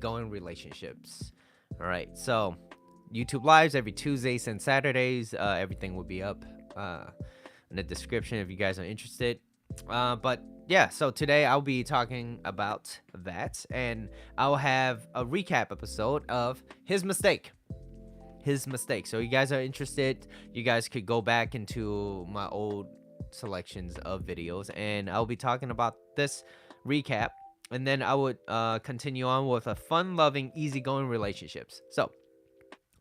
easygoing relationships. All right, so YouTube lives every Tuesdays and Saturdays. Everything will be up in the description if you guys are interested. But yeah, so today I'll be talking about that, and I'll have a recap episode of his mistake. His mistake. So you guys are interested, you guys could go back into my old selections of videos, and I'll be talking about this recap, and then I would continue on with a fun-loving, easygoing relationships. So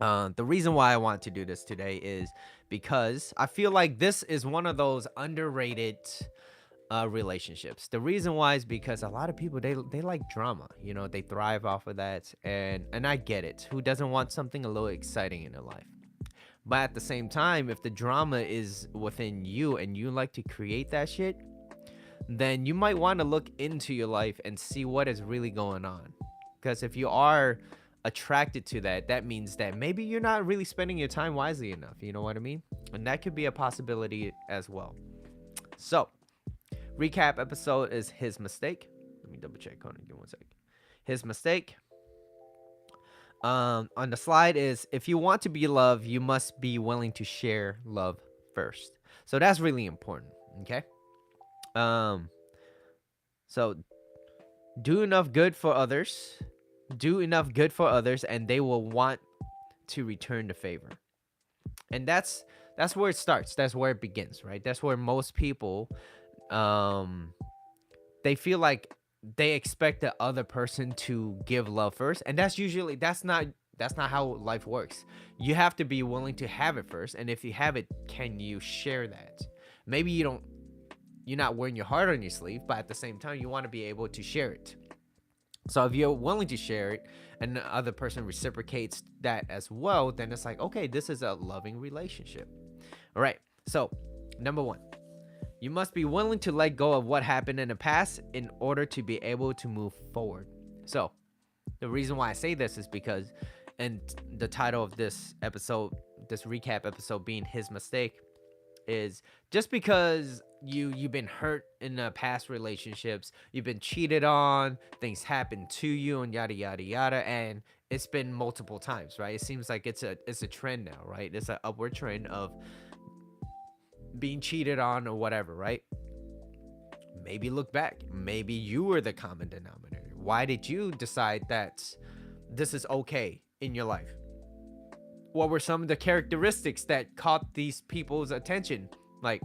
the reason why I want to do this today is because I feel like this is one of those underrated relationships. The reason why is because a lot of people they like drama. You know, they thrive off of that, and I get it. Who doesn't want something a little exciting in their life? But at the same time, if the drama is within you and you like to create that shit, then you might want to look into your life and see what is really going on. Because if you are attracted to that, that means that maybe you're not really spending your time wisely enough. You know what I mean? And that could be a possibility as well. So, recap episode is his mistake. Let me double check. Hold on, give me 1 second. His mistake. On the slide is, if you want to be loved, you must be willing to share love first. So that's really important. Okay. So do enough good for others. Do enough good for others, and they will want to return the favor. And that's where it starts. That's where it begins, right? That's where most people they feel like they expect the other person to give love first, and that's not how life works. You have to be willing to have it first, and if you have it, can you share that? Maybe you're not wearing your heart on your sleeve, but at the same time you want to be able to share it. So if you're willing to share it and the other person reciprocates that as well, then it's like, okay, this is a loving relationship. All right, so number one, you must be willing to let go of what happened in the past in order to be able to move forward. So the reason why I say this is because, and the title of this episode, this recap episode being his mistake, is just because you've been hurt in the past relationships, you've been cheated on, things happen to you, and yada yada yada, and it's been multiple times, right? It seems like it's a trend now, right? It's an upward trend of being cheated on or whatever, right? Maybe look back. Maybe you were the common denominator. Why did you decide that this is okay in your life? What were some of the characteristics that caught these people's attention? Like,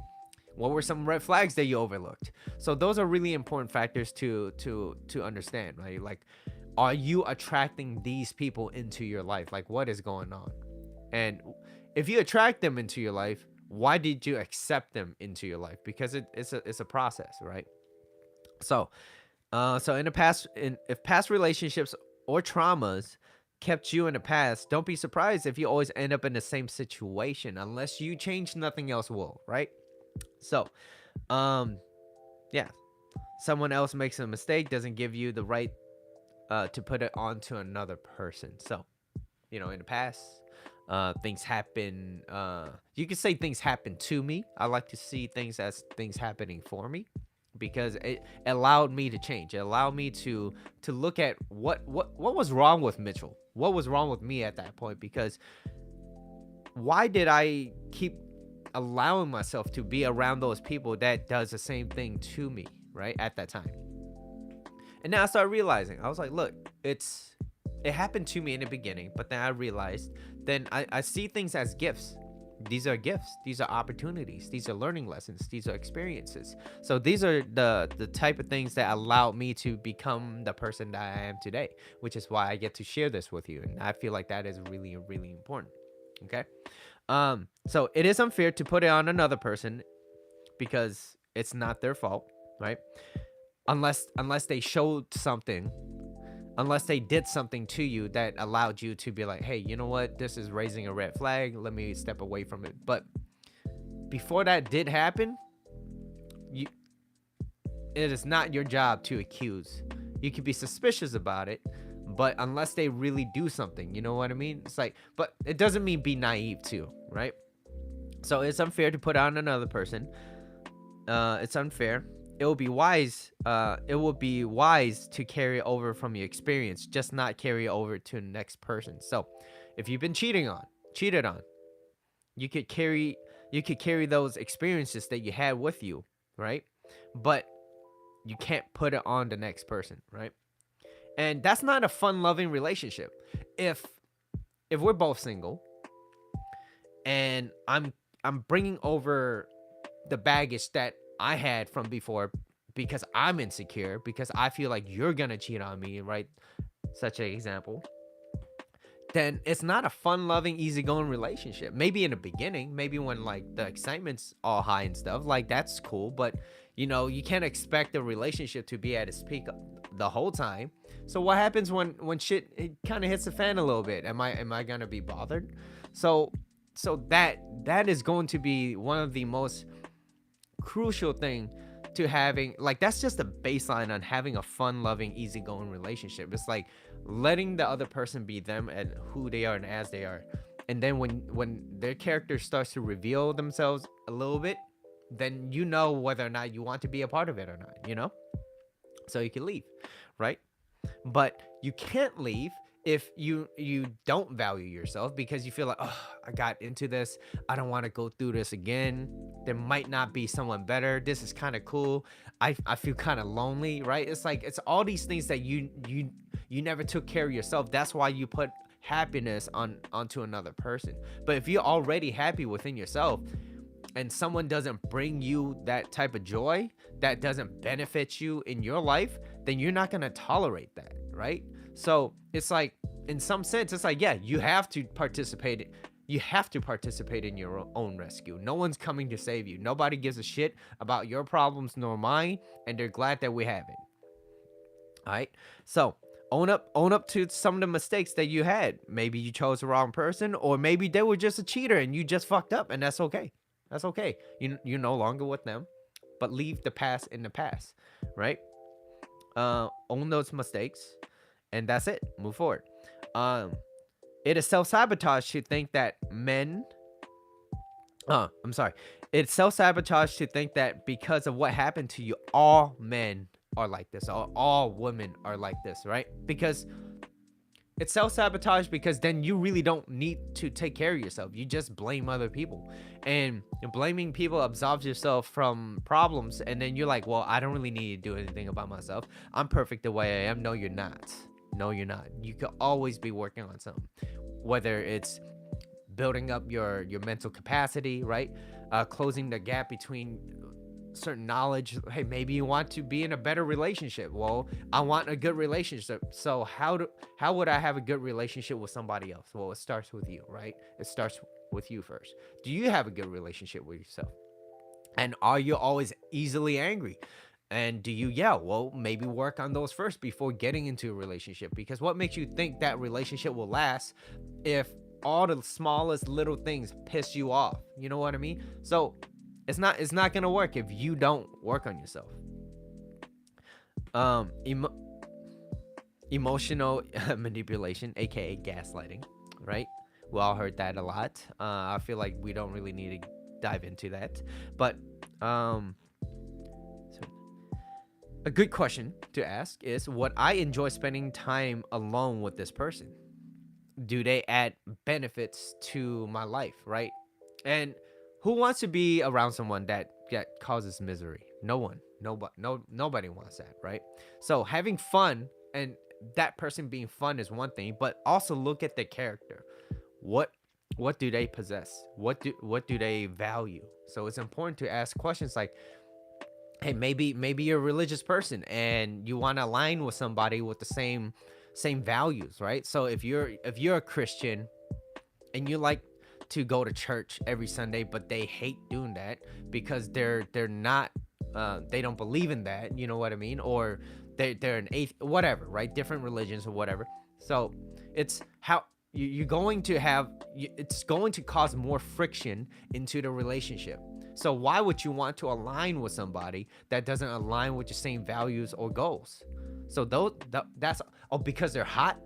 what were some red flags that you overlooked? So those are really important factors to understand, right? Like, are you attracting these people into your life? Like, what is going on? And if you attract them into your life, why did you accept them into your life? Because it's a process, right? So in the past, if past relationships or traumas kept you in the past, don't be surprised if you always end up in the same situation. Unless you change, nothing else will, right? So yeah, someone else makes a mistake doesn't give you the right to put it onto another person. So, you know, in the past, things happen. You could say things happen to me. I like to see things as things happening for me, because it allowed me to change. It allowed me to look at what was wrong with Mitchell. What was wrong with me at that point? Because why did I keep allowing myself to be around those people that does the same thing to me, right, at that time? And now I started realizing, I was like, look, it happened to me in the beginning, but then I realized, then I see things as gifts. These are gifts. These are opportunities. These are learning lessons. These are experiences. So these are the type of things that allowed me to become the person that I am today, which is why I get to share this with you. And I feel like that is really, really important. Okay. So it is unfair to put it on another person because it's not their fault, right? Unless they showed something, unless they did something to you that allowed you to be like, hey, you know what? This is raising a red flag. Let me step away from it. But before that did happen, it is not your job to accuse. You can be suspicious about it, but unless they really do something, you know what I mean? It's like, but it doesn't mean be naive too, right? So it's unfair to put on another person. It's unfair. it will be wise to carry over from your experience, just not carry over to the next person. So if you've been cheated on, you could carry those experiences that you had with you, right? But you can't put it on the next person, right? And that's not a fun loving relationship. if if we're both single and I'm bringing over the baggage that I had from before because I'm insecure, because I feel like you're gonna cheat on me, right? Such an example. Then it's not a fun loving, easygoing relationship. Maybe in the beginning, maybe when like the excitement's all high and stuff, like that's cool, but you can't expect the relationship to be at its peak the whole time. So what happens when shit it kind of hits the fan a little bit? Am I gonna be bothered? So that is going to be one of the most crucial thing to having, like, that's just a baseline on having a fun loving easygoing relationship. It's like letting the other person be them and who they are and as they are, and then when their character starts to reveal themselves a little bit, then you know whether or not you want to be a part of it or not. So you can leave, right? But you can't leave if you don't value yourself, because you feel like, oh, I got into this, I don't want to go through this again, there might not be someone better, this is kind of cool, I feel kind of lonely, right? It's like it's all these things that you never took care of yourself. That's why you put happiness onto another person. But if you're already happy within yourself and someone doesn't bring you that type of joy, that doesn't benefit you in your life, then you're not going to tolerate that, right? So it's like, in some sense, it's like, yeah, you have to participate in your own rescue. No one's coming to save you. Nobody gives a shit about your problems nor mine, and they're glad that we have it. All right. So own up to some of the mistakes that you had. Maybe you chose the wrong person, or maybe they were just a cheater and you just fucked up, and that's okay. That's okay. You're no longer with them, but leave the past in the past, right? Own those mistakes, and that's it. Move forward. Um, it is self-sabotage to think that men. I'm sorry. It's self-sabotage to think that because of what happened to you, all men are like this, or all women are like this, right? Because it's self-sabotage, because then you really don't need to take care of yourself. You just blame other people, and blaming people absolves yourself from problems, and then you're like, well, I don't really need to do anything about myself, I'm perfect the way I am. No, you're not. No, you're not. You could always be working on something, whether it's building up your mental capacity, right? Closing the gap between certain knowledge. Hey, maybe you want to be in a better relationship. Well, I want a good relationship, so how would I have a good relationship with somebody else? Well, it starts with you, right? It starts with you first. Do you have a good relationship with yourself? And are you always easily angry? And do you yell? Well, maybe work on those first before getting into a relationship, because what makes you think that relationship will last if all the smallest little things piss you off? You know what I mean? So it's not gonna work if you don't work on yourself. um Emotional manipulation, aka gaslighting, right? We all heard that a lot. I feel like we don't really need to dive into that, but so a good question to ask is, would I enjoy spending time alone with this person? Do they add benefits to my life, right? And who wants to be around someone that causes misery? No one. Nobody wants that, right? So having fun, and that person being fun is one thing, but also look at the character. What what do they possess? What do they value? So it's important to ask questions like, hey, maybe you're a religious person and you want to align with somebody with the same values, right? So if you're a Christian and you like to go to church every Sunday, but they hate doing that because they're not they don't believe in that, you know what I mean? Or they're an eighth, whatever, right? Different religions or whatever. So it's how you're going to have it's going to cause more friction into the relationship. So why would you want to align with somebody that doesn't align with your same values or goals? So that's, oh, because they're hot,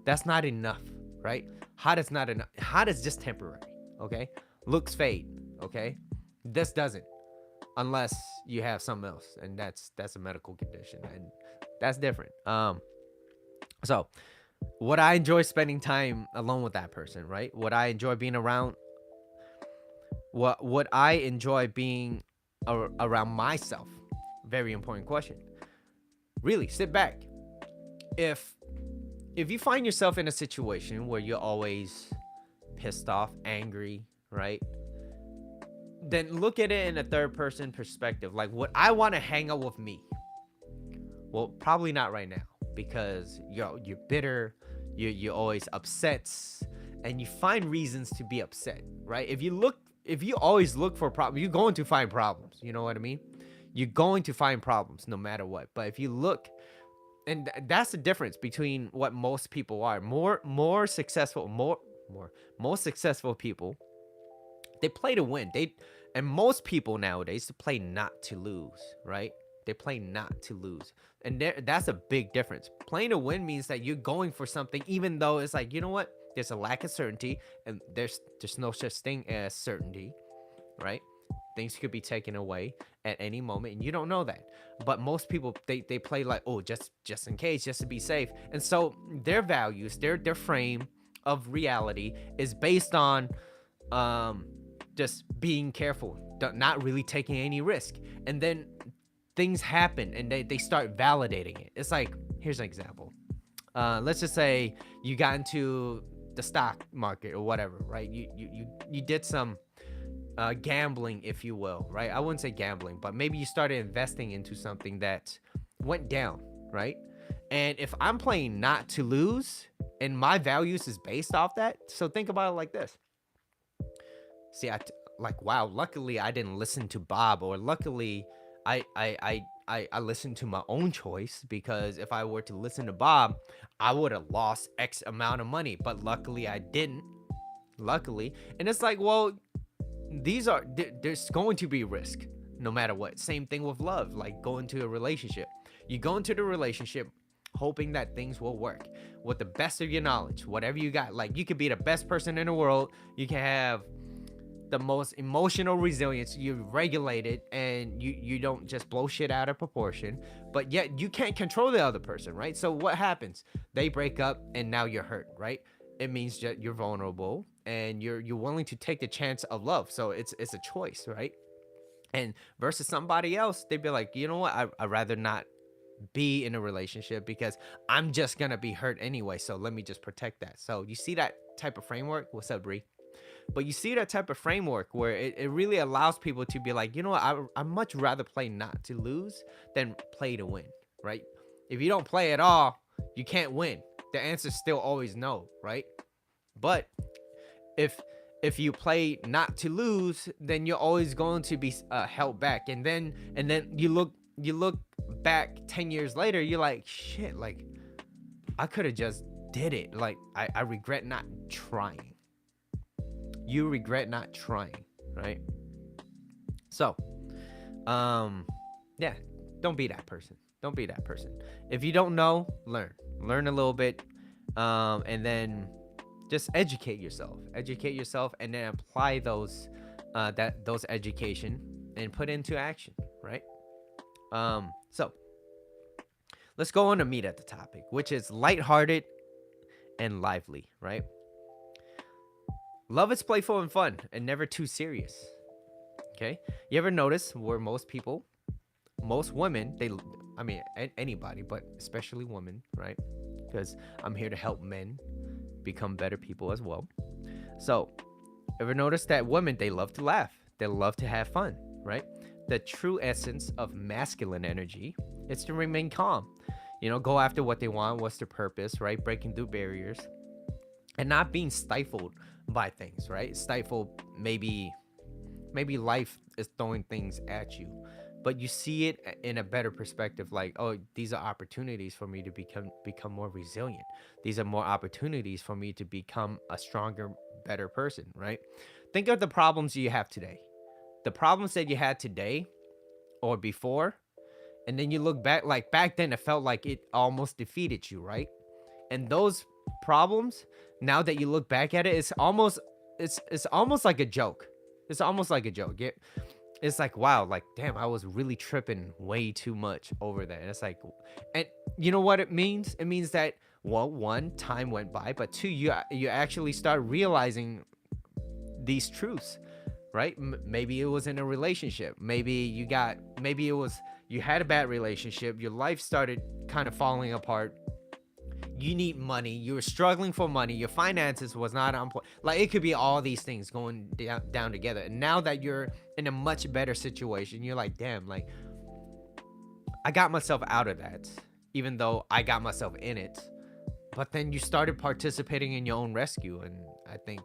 that's not enough, right? Hot is not enough. Hot is just temporary, okay? Looks fade, okay? This doesn't. unless you have something else, and that's a medical condition, and that's different. So would I enjoy spending time alone with that person, right? Would I enjoy being around? What would I enjoy being around myself? Very important question. Really, sit back. If if you find yourself in a situation where you're always pissed off, angry, right? Then look at it in a third person perspective. Like, would I want to hang out with me? Well, probably not right now because you're bitter, you're always upset, and you find reasons to be upset, right? If you always look for problems, you're going to find problems. You know what I mean? You're going to find problems no matter what. But if you look, and that's the difference between what most people are. More successful, most successful people, they play to win. And most people nowadays play not to lose, right? They play not to lose. And that's a big difference. Playing to win means that you're going for something, even though it's like, you know what? There's a lack of certainty, and there's no such thing as certainty, right? Things could be taken away at any moment, and you don't know that. But most people, they play like, oh, just in case, just to be safe. And so their values, their frame of reality is based on just being careful, not really taking any risk. And then things happen, and they start validating it. It's like, here's an example. Let's just say you got into the stock market or whatever, right? You did some gambling, if you will, right? I wouldn't say gambling, but maybe you started investing into something that went down, right? And if I'm playing not to lose and my values is based off that, so think about it like this. See, like, wow, luckily I didn't listen to Bob, or luckily I listened to my own choice, because if I were to listen to Bob, I would have lost X amount of money, but luckily I didn't. Luckily. And it's like, well, there's going to be risk no matter what. Same thing with love, like going to a relationship. You go into the relationship hoping that things will work with the best of your knowledge, whatever you got. Like, you could be the best person in the world, you can have the most emotional resilience, you regulate it, and you don't just blow shit out of proportion, but yet you can't control the other person, right? So what happens? They break up, and now you're hurt, right? It means that you're vulnerable, and you're willing to take the chance of love. So it's a choice, right? And versus somebody else, they'd be like, you know what, I'd rather not be in a relationship because I'm just gonna be hurt anyway, so let me just protect that. So you see that type of framework? What's up, Bree? But you see that type of framework where it really allows people to be like, you know what, I much rather play not to lose than play to win, right? If you don't play at all, you can't win. The answer's still always no, right? But if you play not to lose, then you're always going to be held back. And then you look back 10 years later, you're like, shit, like, I could have just did it. Like, I regret not trying. You regret not trying, right? So, yeah, don't be that person. Don't be that person. If you don't know, learn a little bit, and then just educate yourself, and then apply those education and put into action, right? So let's go on to meat at the topic, which is lighthearted and lively, right? Love is playful and fun and never too serious. Okay? You ever notice where most women, anybody, but especially women, right? Because I'm here to help men become better people as well. So, ever notice that women, they love to laugh, they love to have fun, right? The true essence of masculine energy is to remain calm. Go after what they want, what's their purpose, right? Breaking through barriers and not being stifled by things, right? Stifled, maybe life is throwing things at you, but you see it in a better perspective, like, oh, these are opportunities for me to become more resilient. These are more opportunities for me to become a stronger, better person, right? Think of the problems you have today, the problems that you had today or before, and then you look back, like back then it felt like it almost defeated you, right? And those problems, now that you look back at it, it's almost like a joke. It's almost like a joke. it's like, wow, like damn, I was really tripping way too much over that. And it's like, and you know what it means? It means that, well, one, time went by, but two, you actually start realizing these truths, right? Maybe it was in a relationship. Maybe it was, you had a bad relationship. Your life started kind of falling apart. You need money. You were struggling for money. Your finances was not on point. Like, it could be all these things going down together. And now that you're in a much better situation, you're like, damn, like, I got myself out of that, even though I got myself in it. But then you started participating in your own rescue. And I think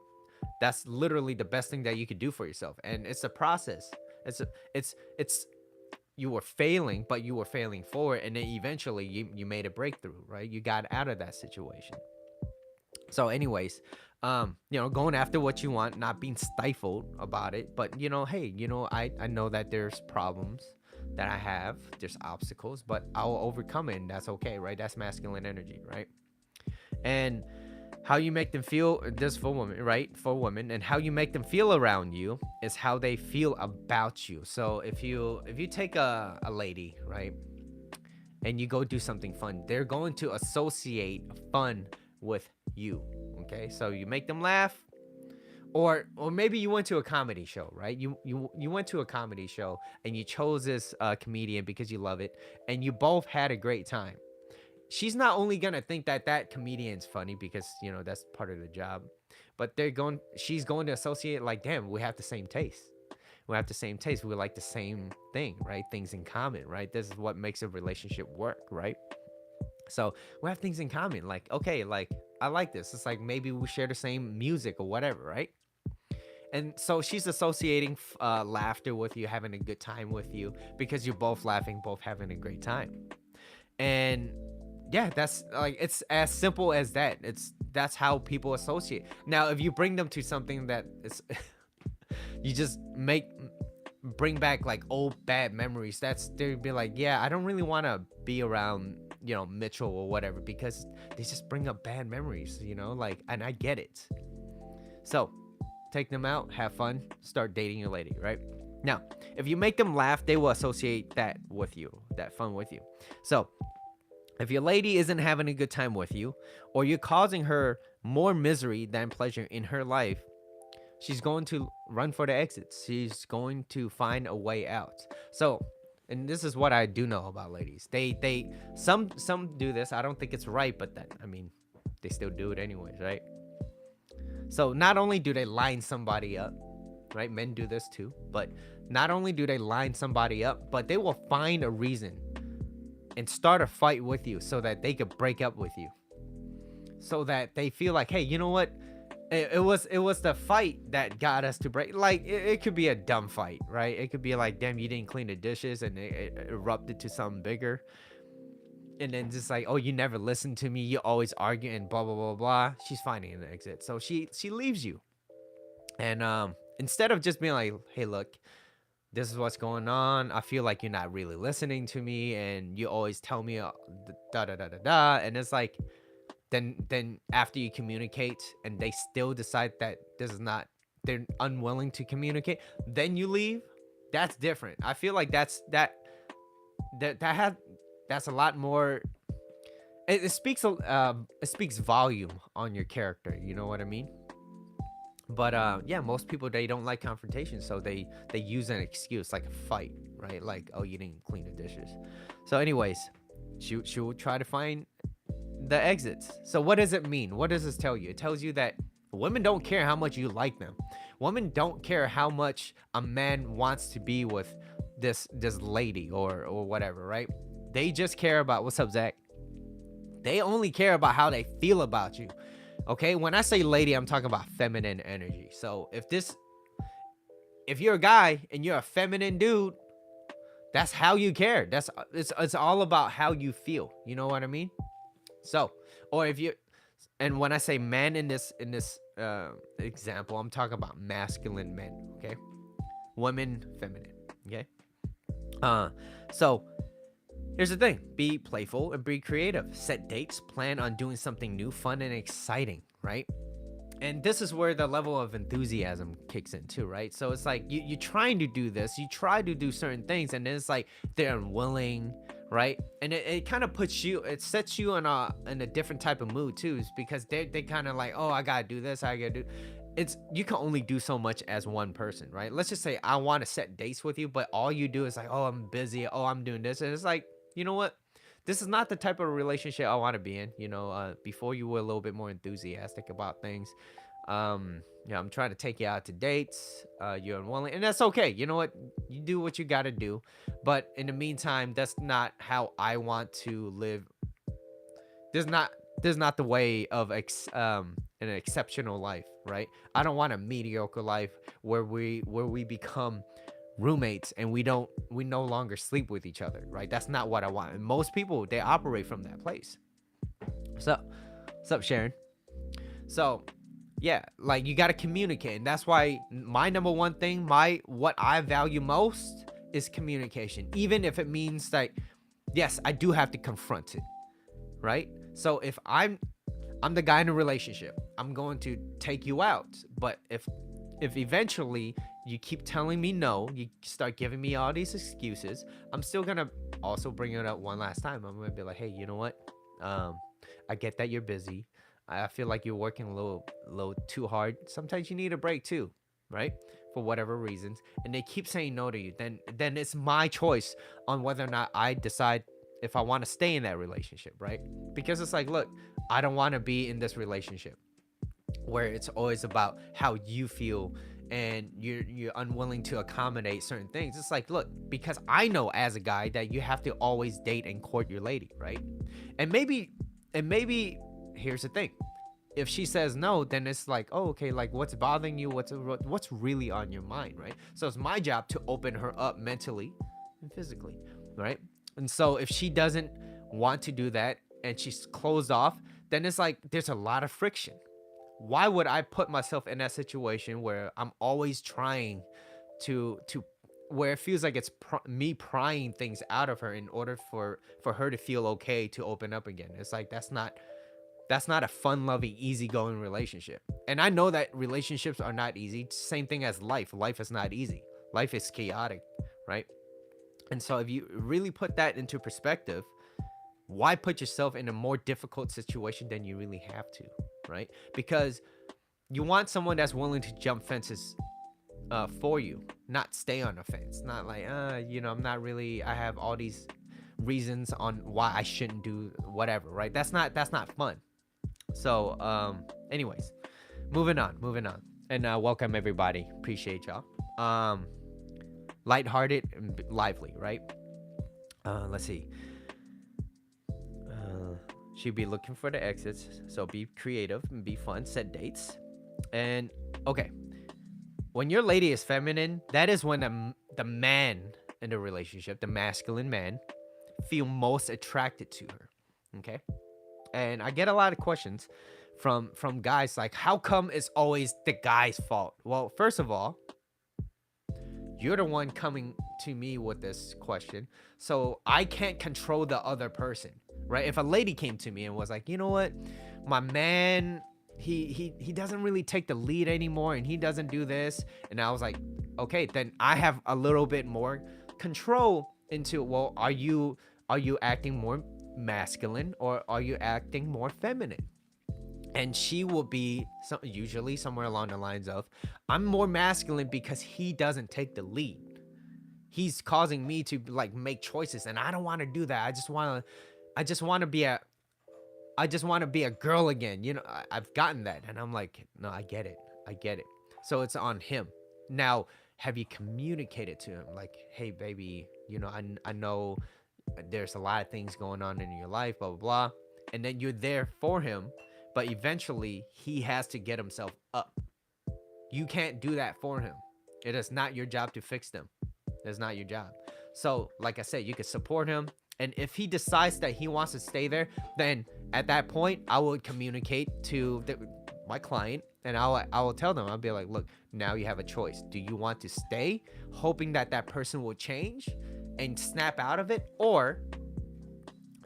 that's literally the best thing that you could do for yourself. And it's a process. It's you were failing, but you were failing forward, and then eventually you made a breakthrough, right? You got out of that situation. So anyways, going after what you want, not being stifled about it, but hey, I know that there's problems that I have, there's obstacles, but I'll overcome it, and that's okay, right? That's masculine energy, right? And how you make them feel, this for women, right? For women, and how you make them feel around you is how they feel about you. So if you take a lady, right, and you go do something fun, they're going to associate fun with you. Okay, so you make them laugh, or maybe you went to a comedy show, right? You went to a comedy show and you chose this comedian because you love it, and you both had a great time. She's not only gonna think that that comedian's funny because that's part of the job, but she's going to associate, like, damn, we have the same taste. We have the same taste. We like the same thing, right? Things in common, right? This is what makes a relationship work, right? So we have things in common. Like, okay, like, I like this. It's like maybe we share the same music or whatever, right? And so she's associating laughter with you, having a good time with you, because you're both laughing, both having a great time. And yeah, that's like, it's as simple as that. That's how people associate. Now if you bring them to something that is you just bring back like old bad memories, that's, they'd be like, yeah, I don't really want to be around Mitchell or whatever, because they just bring up bad memories, like, and I get it. So take them out, have fun, start dating your lady, right? Now if you make them laugh, they will associate that with you, that fun with you. So if your lady isn't having a good time with you, or you're causing her more misery than pleasure in her life, she's going to run for the exits. She's going to find a way out. So, and this is what I do know about ladies. Some do this. I don't think it's right, but then, I mean, they still do it anyways, right? So not only do they line somebody up, right? Men do this too, but not only do they line somebody up, but they will find a reason and start a fight with you so that they could break up with you, so that they feel like, hey, you know what, it was the fight that got us to break. Like, it could be a dumb fight, right? It could be like, damn, you didn't clean the dishes, and it erupted to something bigger, and then just like, oh, you never listen to me, you always argue, and blah blah blah blah. She's finding an exit, so she leaves you. And instead of just being like, hey, look, this is what's going on, I feel like you're not really listening to me, and you always tell me da da da da da, and it's like, then after you communicate and they still decide that this is not, they're unwilling to communicate, then you leave. That's different. I feel like that's a lot more. It speaks volume on your character, you know what I mean? But yeah, most people, they don't like confrontation, so they use an excuse, like a fight, right? Like, oh, you didn't clean the dishes. So anyways, she will try to find the exits. So what does it mean? What does this tell you? It tells you that women don't care how much you like them. Women don't care how much a man wants to be with this lady or whatever, right? They just care about, what's up, Zach? They only care about how they feel about you. Okay, when I say lady, I'm talking about feminine energy. So if you're a guy and you're a feminine dude, that's how you care. It's all about how you feel. You know what I mean? So, or if you, and when I say men in this example, I'm talking about masculine men. Okay, women, feminine. Okay. So here's the thing: be playful and be creative. Set dates. Plan on doing something new, fun, and exciting. Right? And this is where the level of enthusiasm kicks in too, right? So it's like you're trying to do this, you try to do certain things, and then it's like they're unwilling, right? And it kind of puts you, it sets you in a different type of mood too, is because they kind of like, oh, I gotta do this, I gotta do. It's, you can only do so much as one person, right? Let's just say I want to set dates with you, but all you do is like, oh, I'm busy, oh, I'm doing this, and it's like, you know what? This is not the type of relationship I want to be in. Before you were a little bit more enthusiastic about things. I'm trying to take you out to dates. You're unwilling, and that's okay. You know what? You do what you got to do, but in the meantime, that's not how I want to live. There's not there's not the way of an exceptional life, right? I don't want a mediocre life where we become roommates and we no longer sleep with each other, right? That's not what I want. And most people, they operate from that place. So, what's up, Sharon? So, yeah, like you got to communicate, and that's why my number one thing, my what I value most is communication, even if it means that yes, I do have to confront it, right? So if I'm the guy in a relationship, I'm going to take you out, but if eventually you keep telling me no, you start giving me all these excuses, I'm still gonna also bring it up one last time. I'm gonna be like, hey, you know what? um I get that you're busy. I feel like you're working a little too hard. Sometimes you need a break too, right? For whatever reasons, and they keep saying no to you, then it's my choice on whether or not I decide if I want to stay in that relationship, right? Because it's like, look, I don't want to be in this relationship where it's always about how you feel and you're unwilling to accommodate certain things. It's like, look, because I know as a guy that you have to always date and court your lady, right? And maybe here's the thing, if she says no, then it's like, oh, okay, like what's bothering you, what's really on your mind, right? So it's my job to open her up mentally and physically, right? And so if she doesn't want to do that and she's closed off, then it's like there's a lot of friction. Why would I put myself in that situation where I'm always trying to where it feels like it's me prying things out of her in order for her to feel okay to open up again? It's like that's not a fun loving easygoing relationship. And I know that relationships are not easy. Same thing as life is not easy. Life is chaotic, right? And so if you really put that into perspective, why put yourself in a more difficult situation than you really have to, right? Because you want someone that's willing to jump fences for you, not stay on the fence. Not like, I'm not really, I have all these reasons on why I shouldn't do whatever, right? That's not fun. So, anyways, moving on. And welcome everybody. Appreciate y'all. Lighthearted and lively, right? Let's see. She'd be looking for the exits, so be creative and be fun. Set dates, and okay. When your lady is feminine, that is when the man in the relationship, the masculine man, feel most attracted to her. Okay, and I get a lot of questions from guys like, how come it's always the guy's fault? Well, first of all, you're the one coming to me with this question, so I can't control the other person, right? If a lady came to me and was like, you know what, my man, he doesn't really take the lead anymore, and he doesn't do this, and I was like, okay, then I have a little bit more control into, well, are you acting more masculine or are you acting more feminine? And she will be usually somewhere along the lines of, I'm more masculine because he doesn't take the lead. He's causing me to like make choices, and I don't want to do that. I just want to be a girl again. I've gotten that, and I'm like, no, I get it. So it's on him. Now, have you communicated to him like, hey baby, I know there's a lot of things going on in your life, blah blah blah, and then you're there for him, but eventually he has to get himself up. You can't do that for him. It is not your job to fix them. It's not your job. So like I said, you could support him, and if he decides that he wants to stay there, then at that point I would communicate to my client, and I will tell them, I'll be like, look, now you have a choice. Do you want to stay hoping that that person will change and snap out of it, or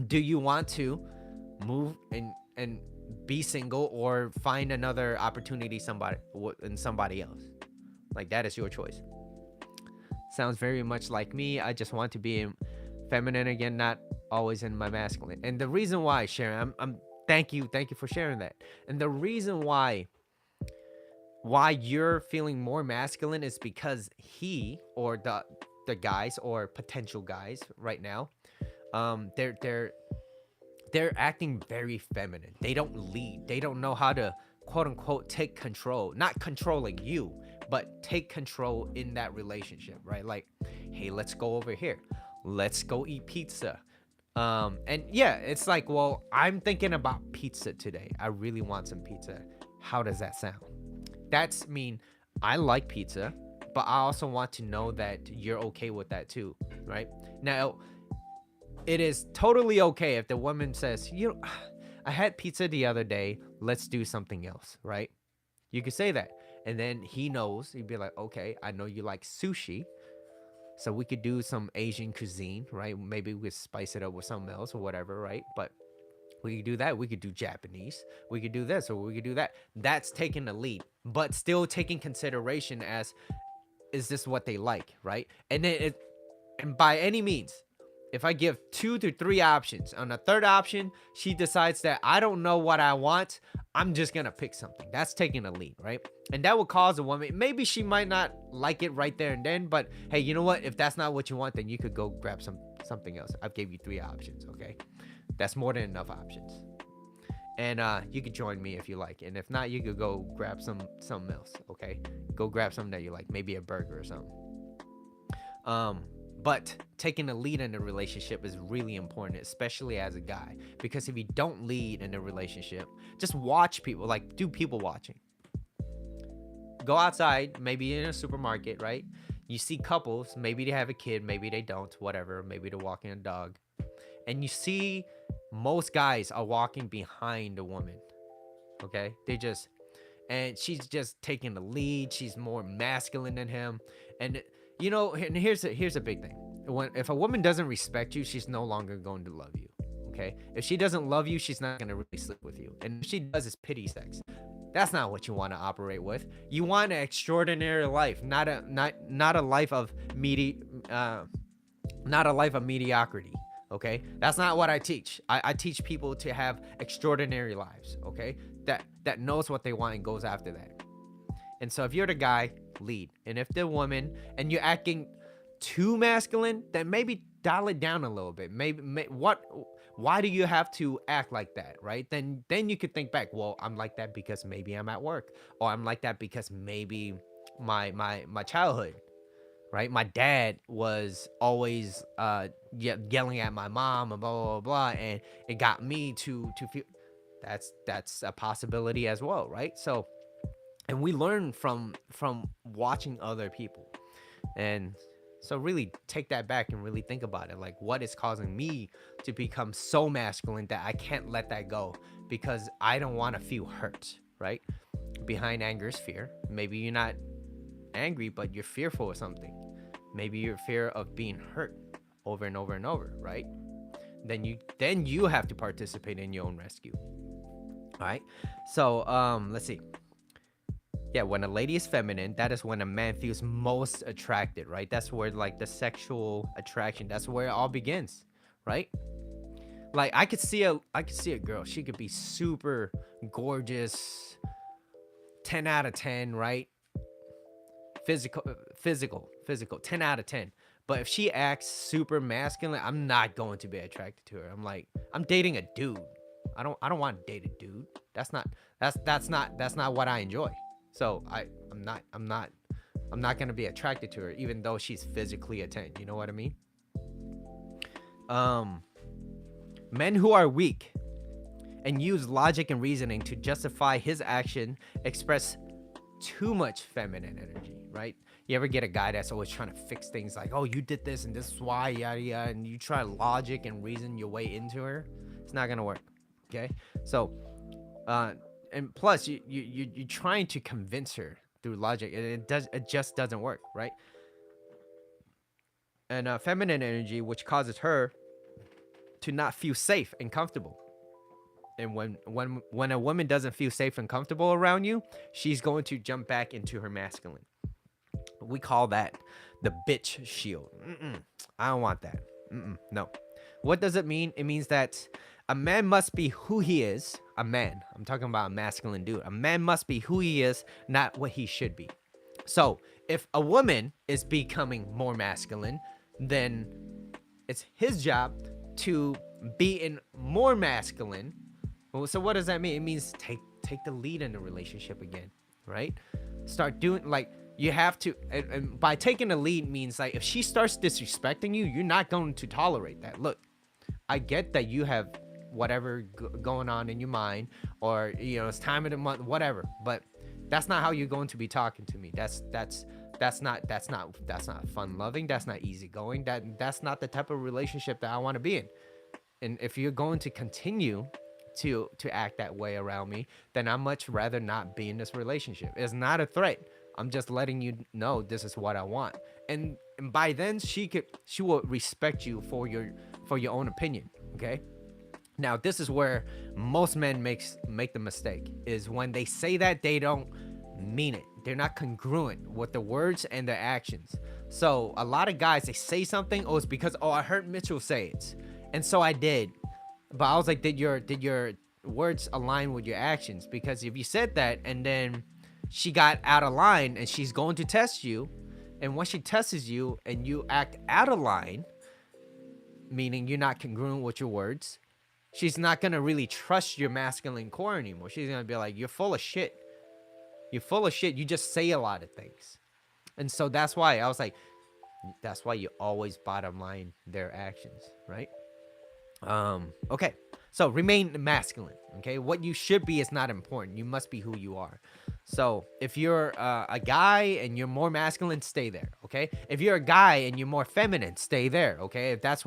do you want to move and be single or find another opportunity in somebody else. Like, that is your choice. Sounds very much like me. I just want to be feminine again, not always in my masculine. And the reason why, Sharon, I'm thank you for sharing that. And the reason why you're feeling more masculine is because he or the guys or potential guys right now, they're acting very feminine. They don't lead. They don't know how to quote unquote take control. Not controlling you, but take control in that relationship, right? Like, hey, let's go over here. Let's go eat pizza. And yeah, it's like, well, I'm thinking about pizza today. I really want some pizza. How does that sound? That's mean I like pizza, but I also want to know that you're okay with that too, right? Now, it is totally okay if the woman says, you know, I had pizza the other day, let's do something else, right? You could say that. And then he knows, he'd be like, okay, I know you like sushi. So we could do some Asian cuisine, right? Maybe we could spice it up with something else or whatever, right? But we could do that. We could do Japanese. We could do this or we could do that. That's taking the lead, but still taking consideration as, is this what they like, right? And then and by any means, if I give 2 to 3 options, on the third option, she decides that I don't know what I want, I'm just gonna pick something. That's taking a lead, right? And that will cause a woman, maybe she might not like it right there and then, but hey, you know what? If that's not what you want, then you could go grab something else. I've gave you 3 options, okay? That's more than enough options. And you could join me if you like. And if not, you could go grab something else, okay? Go grab something that you like, maybe a burger or something. But taking the lead in the relationship is really important, especially as a guy. Because if you don't lead in a relationship, just watch people, like do people watching. Go outside, maybe in a supermarket, right? You see couples, maybe they have a kid, maybe they don't, whatever. Maybe they're walking a dog. And you see most guys are walking behind a woman, okay? And she's just taking the lead. She's more masculine than him. And you know, and here's a big thing. If a woman doesn't respect you, she's no longer going to love you. Okay? If she doesn't love you, she's not gonna really sleep with you. And if she does, it's pity sex. That's not what you want to operate with. You want an extraordinary life, not a life of not a life of mediocrity. Okay, that's not what I teach. I teach people to have extraordinary lives. Okay, that knows what they want and goes after that. And so if you're the guy, lead. And if the woman and you're acting too masculine, then maybe dial it down a little bit. Why do you have to act like that, right? Then you could think back, well, I'm like that because maybe I'm at work, or I'm like that because maybe my childhood, right? My dad was always yelling at my mom and blah blah blah, and it got me to feel that's a possibility as well, right? So, and we learn from watching other people. And so really take that back and really think about it. Like, what is causing me to become so masculine that I can't let that go because I don't want to feel hurt, right? Behind anger is fear. Maybe you're not angry, but you're fearful of something. Maybe you're fear of being hurt over and over and over, right? Then you have to participate in your own rescue. All right. So let's see. Yeah, when a lady is feminine, that is when a man feels most attracted, right? That's where like the sexual attraction, that's where it all begins, right? Like I could see a girl, she could be super gorgeous, 10 out of 10, right? Physical, 10 out of 10. But if she acts super masculine, I'm not going to be attracted to her. I'm like, I'm dating a dude. I don't want to date a dude. That's not what I enjoy. So I'm not gonna be attracted to her, even though she's physically a 10. You know what I mean? Men who are weak and use logic and reasoning to justify his action express too much feminine energy, right? You ever get a guy that's always trying to fix things like, oh, you did this and this is why, yada yada, and you try logic and reason your way into her? It's not gonna work. Okay, so and plus you're trying to convince her through logic, and it just doesn't work, right? And feminine energy, which causes her to not feel safe and comfortable. And when a woman doesn't feel safe and comfortable around you, she's going to jump back into her masculine. We call that the bitch shield. I don't want that. No. What does it mean? It means that a man must be who he is. A man. I'm talking about a masculine dude. A man must be who he is, not what he should be. So if a woman is becoming more masculine, then it's his job to be in more masculine. So what does that mean? It means take the lead in the relationship again, right? Start doing, like, you have to, and by taking the lead means, like, if she starts disrespecting you, you're not going to tolerate that. Look, I get that you have whatever going on in your mind, or it's time of the month, whatever, but that's not how you're going to be talking to me. That's not fun loving. That's not easygoing. That's not the type of relationship that I want to be in. And if you're going to continue to act that way around me, then I'd much rather not be in this relationship. It's not a threat. I'm just letting you know this is what I want. And by then she will respect you for your own opinion. Okay. Now this is where most men make the mistake, is when they say that they don't mean it. They're not congruent with the words and their actions. So a lot of guys, they say something, it's because, I heard Mitchell say it, and so I did. But I was like, did your words align with your actions? Because if you said that and then she got out of line, and she's going to test you, and once she tests you and you act out of line, meaning you're not congruent with your words, she's not going to really trust your masculine core anymore. She's going to be like, you're full of shit. You're full of shit. You just say a lot of things. And so that's why I was like, that's why you always bottom line their actions, right? Okay. So remain masculine. Okay. What you should be is not important. You must be who you are. So if you're a guy and you're more masculine, stay there. Okay. If you're a guy and you're more feminine, stay there. Okay. If that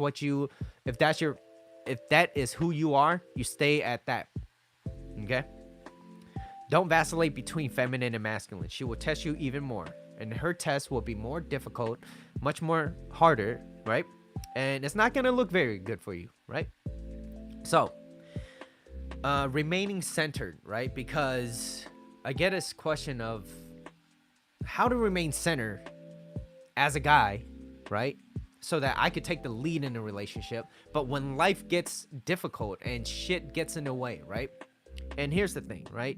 is who you are, you stay at that. Okay. Don't vacillate between feminine and masculine. She will test you even more, and her test will be more difficult, much more harder, right? And it's not going to look very good for you, right? So, remaining centered, right? Because I get this question of how to remain centered as a guy, right? So that I could take the lead in a relationship, but when life gets difficult and shit gets in the way, right? And here's the thing, right?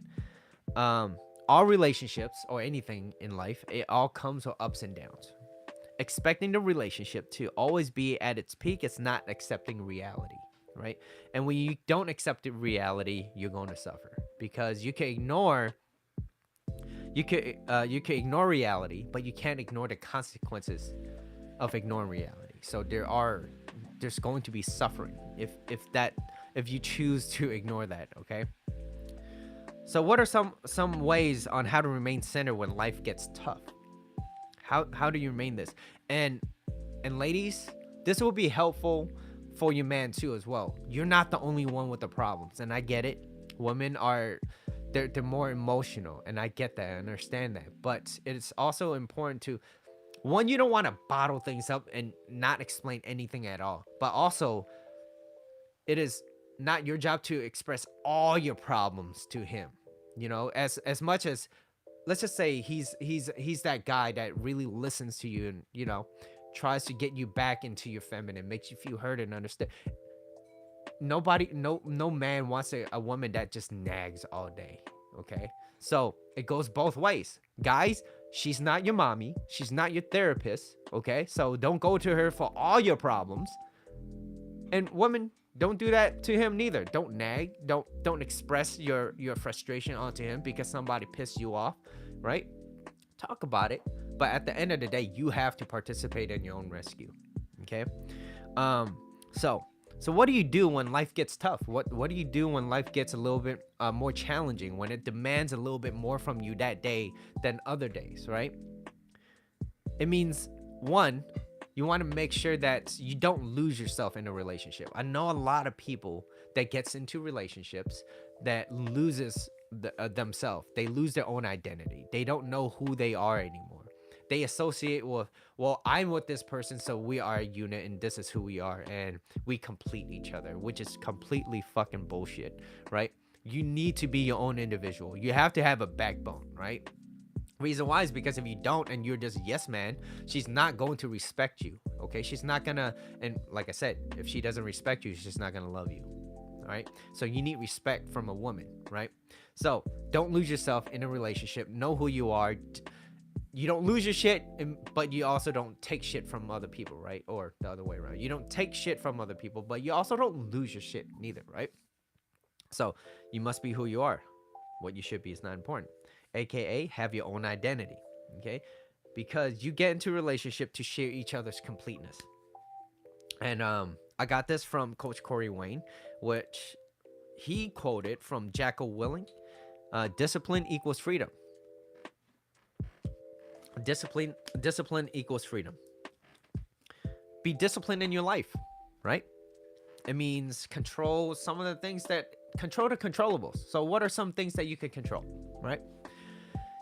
All relationships or anything in life, it all comes with ups and downs. Expecting the relationship to always be at its peak is not accepting reality, right? And when you don't accept the reality, you're going to suffer, because you can ignore reality, but you can't ignore the consequences of ignoring reality. So there's going to be suffering if you choose to ignore that. Okay. So what are some ways on how to remain centered when life gets tough? How do you remain this? And ladies, this will be helpful for your man too as well. You're not the only one with the problems, and I get it. Women are they're more emotional, and I get that. I understand that. But it's also important to, one, you don't want to bottle things up and not explain anything at all. But also, it is not your job to express all your problems to him. As much as, let's just say he's that guy that really listens to you and tries to get you back into your feminine, makes you feel heard and understood. No man wants a woman that just nags all day. Okay, so it goes both ways. Guys, she's not your mommy, she's not your therapist. Okay, so don't go to her for all your problems. And women, don't do that to him neither. Don't nag. Don't express your frustration onto him because somebody pissed you off, right? Talk about it, but at the end of the day, you have to participate in your own rescue. Okay. So what do you do when life gets tough? What do you do when life gets a little bit more challenging, when it demands a little bit more from you that day than other days, right? It means, one, you want to make sure that you don't lose yourself in a relationship. I know a lot of people that gets into relationships that loses themselves. They lose their own identity. They don't know who they are anymore. they associate with, well, I'm with this person, so we are a unit and this is who we are and we complete each other, which is completely fucking bullshit, right? You need to be your own individual. You have to have a backbone, right? Reason why is because if you don't and you're just yes man, she's not going to respect you. Okay, she's not gonna, and like I said, if she doesn't respect you, she's just not gonna love you. All right, so you need respect from a woman, right? So don't lose yourself in a relationship. Know who you are. You don't lose your shit, but you also don't take shit from other people, right? Or the other way around. You don't take shit from other people, but you also don't lose your shit neither, right? So you must be who you are. What you should be is not important. AKA have your own identity. Okay? Because you get into a relationship to share each other's completeness. And I got this from Coach Corey Wayne, which he quoted from Jocko Willink. Discipline equals freedom. Discipline equals freedom. Be disciplined in your life, right? It means control some of the things that control the controllables. So what are some things that you can control, right?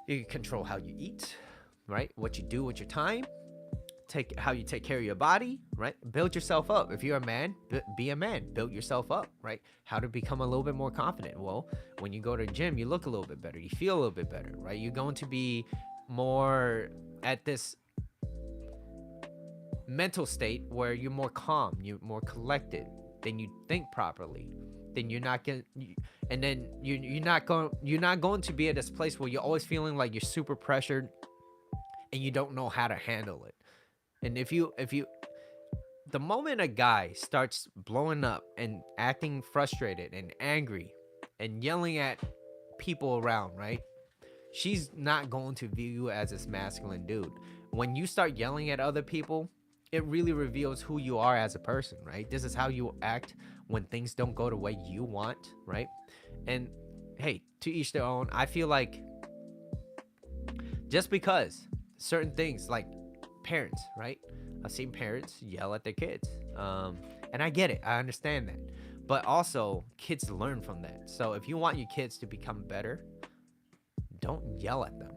You can control how you eat, right? What you do with your time, how you take care of your body, right? Build yourself up. If you're a man, be a man. Build yourself up, right? How to become a little bit more confident. Well, when you go to the gym, you look a little bit better. You feel a little bit better, right? You're going to be more at this mental state where you're more calm, you're more collected, then you think properly, then you're not going, and then you're not going to be at this place where you're always feeling like you're super pressured and you don't know how to handle it. And if you the moment a guy starts blowing up and acting frustrated and angry and yelling at people around, right? She's not going to view you as this masculine dude. When you start yelling at other people, it really reveals who you are as a person, right? This is how you act when things don't go the way you want, right? And hey, to each their own. I feel like just because certain things, like parents, right? I've seen parents yell at their kids. And I get it. I understand that. But also, kids learn from that. So if you want your kids to become better, don't yell at them.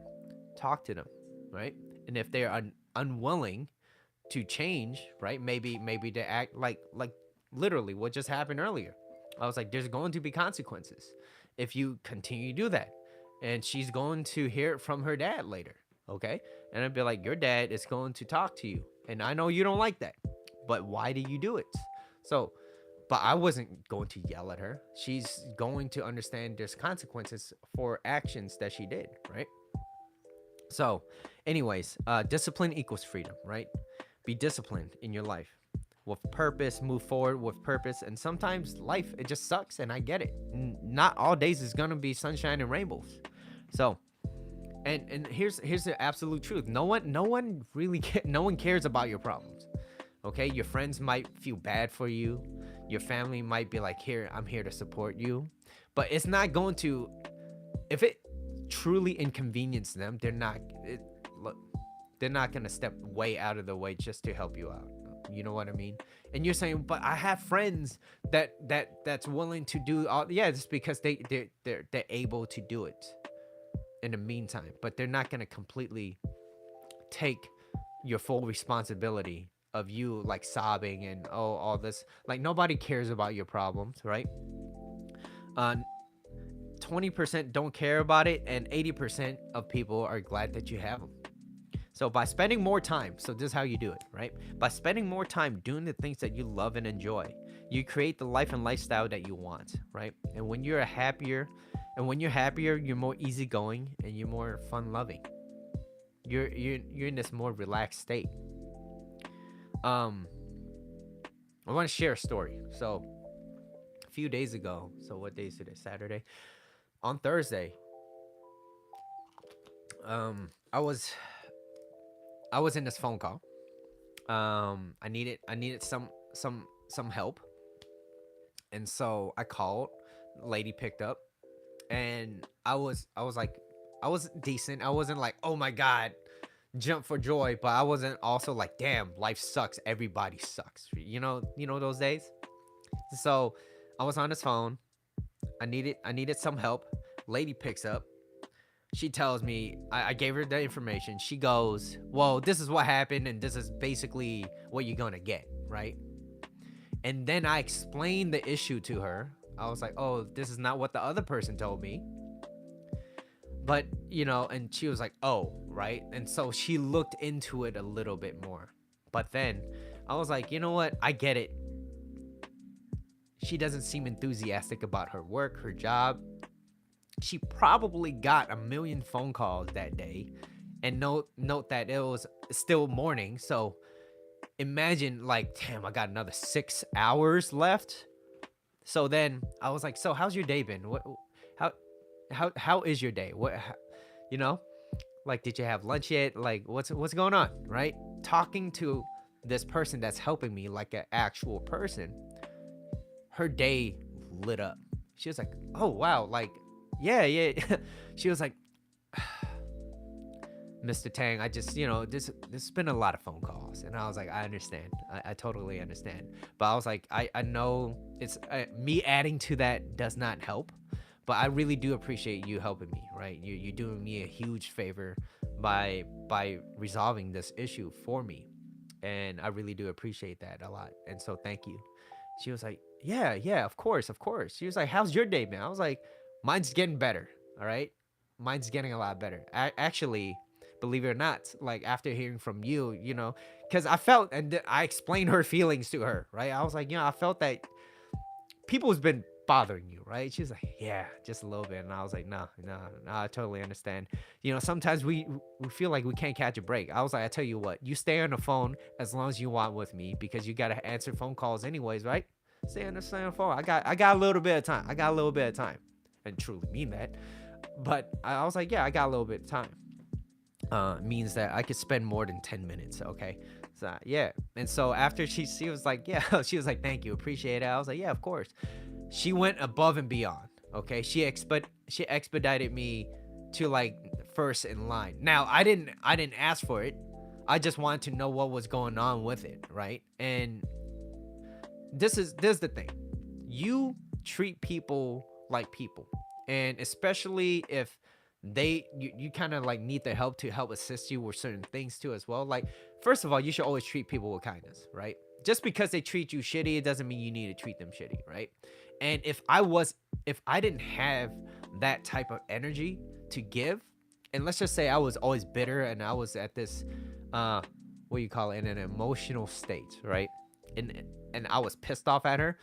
Talk to them, right? And if they're unwilling to change, right? Maybe they act like literally what just happened earlier. I was like, there's going to be consequences if you continue to do that. And she's going to hear it from her dad later, okay? And I'd be like, your dad is going to talk to you. And I know you don't like that, but why do you do it? So, but I wasn't going to yell at her. She's going to understand there's consequences for actions that she did, right? So, anyways, discipline equals freedom, right? Be disciplined in your life with purpose, move forward with purpose. And sometimes life, it just sucks, and I get it. Not all days is gonna be sunshine and rainbows. So, and here's the absolute truth. No one really no one cares about your problems. Okay, your friends might feel bad for you. Your family might be like, here, I'm here to support you. But it's not going to, if it truly inconvenience them, they're not gonna step way out of the way just to help you out. You know what I mean? And you're saying, but I have friends that's willing to do all. Yeah, it's because they're able to do it in the meantime, but they're not gonna completely take your full responsibility of you like sobbing and all this. Like, nobody cares about your problems, right? 20% don't care about it, and 80% of people are glad that you have them. So by spending more time, so this is how you do it, right? By spending more time doing the things that you love and enjoy, you create the life and lifestyle that you want, right? And when you're happier, you're more easygoing and you're more fun-loving. You're in this more relaxed state. I want to share a story. So a few days ago, so what day is today? Saturday. On Thursday, I was in this phone call. I needed some help, and so I called. Lady picked up, and I was decent. I wasn't like, oh my god, jump for joy, but I wasn't also like, damn, life sucks. Everybody sucks. You know those days. So I was on this phone. I needed some help. Lady picks up. She tells me, I gave her the information. She goes, well, this is what happened, and this is basically what you're gonna get, right? And then I explained the issue to her. I was like, oh, this is not what the other person told me. But, and she was like, oh, right? And so she looked into it a little bit more. But then I was like, you know what? I get it. She doesn't seem enthusiastic about her work, her job. She probably got a million phone calls that day. And note that it was still morning. So imagine, like, damn, I got another 6 hours left. So then I was like, so how's your day been? How how is your day? You know, like, did you have lunch yet? Like, what's going on, right? Talking to this person that's helping me like an actual person, her day lit up. She was like, oh wow, like, yeah. She was like, Mr. Tang, I just, this has been a lot of phone calls. And I was like, I understand. I totally understand. But I was like, I know it's me adding to that does not help. But I really do appreciate you helping me, right? You're doing me a huge favor by resolving this issue for me. And I really do appreciate that a lot. And so thank you. She was like, yeah, of course, of course. She was like, how's your day, man? I was like, mine's getting better. All right. Mine's getting a lot better. I actually, believe it or not, like, after hearing from you, because I felt, and I explained her feelings to her, right? I was like, I felt that people's been bothering you, right? She was like, yeah, just a little bit. And I was like, no, I totally understand. Sometimes we feel like we can't catch a break. I was like, I tell you what, you stay on the phone as long as you want with me, because you got to answer phone calls anyways, right? Stay on the phone. I got a little bit of time. And truly mean that. But I was like, yeah, I got a little bit of time. Means that I could spend more than 10 minutes. Okay. So yeah. And so after she was like, yeah, she was like, thank you, appreciate it. I was like, yeah, of course. She went above and beyond. Okay. She expedited me to, like, first in line. Now I didn't ask for it. I just wanted to know what was going on with it. Right. And this is the thing. You treat people like people. And especially if you kind of like need their help to help assist you with certain things too as well. Like, first of all, you should always treat people with kindness, right? Just because they treat you shitty, it doesn't mean you need to treat them shitty, right? And if I didn't have that type of energy to give, and let's just say I was always bitter and I was at this what you call it, in an emotional state, right? And I was pissed off at her,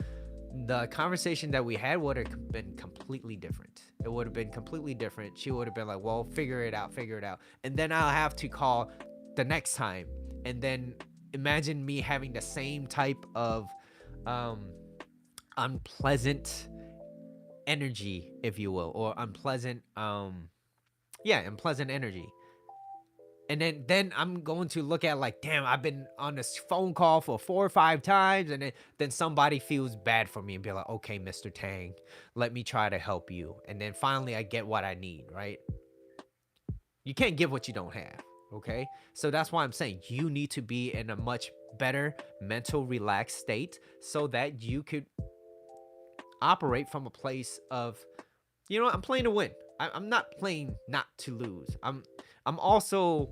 the conversation that we had would have been completely different. It would have been completely different. She would have been like, well, figure it out. And then I'll have to call the next time. And then imagine me having the same type of unpleasant energy, if you will, or unpleasant energy. And then I'm going to look at, like, damn, I've been on this phone call for 4 or 5 times, and then somebody feels bad for me and be like, okay, Mr. Tang, let me try to help you. And then finally I get what I need, right? You can't give what you don't have, okay? So that's why I'm saying you need to be in a much better mental relaxed state so that you could operate from a place of, I'm playing to win. I'm not playing not to lose. I'm also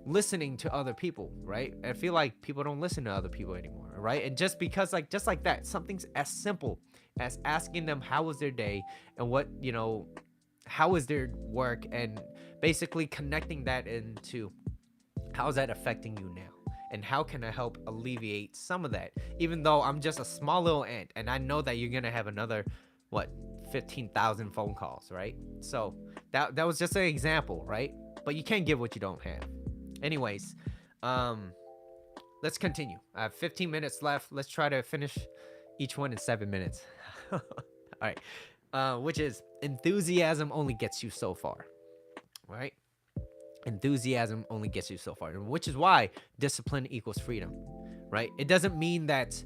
listening to other people, right? I feel like people don't listen to other people anymore, right? And just because, like, just like that, something's as simple as asking them how was their day and what, how is their work, and basically connecting that into how is that affecting you now, and how can I help alleviate some of that, even though I'm just a small little ant, and I know that you're gonna have another 15,000 phone calls, right? So that was just an example, right? But you can't give what you don't have. Anyways, let's continue. I have 15 minutes left. Let's try to finish each one in 7 minutes. All right. Which is, enthusiasm only gets you so far, right? Enthusiasm only gets you so far, which is why discipline equals freedom, right? It doesn't mean that,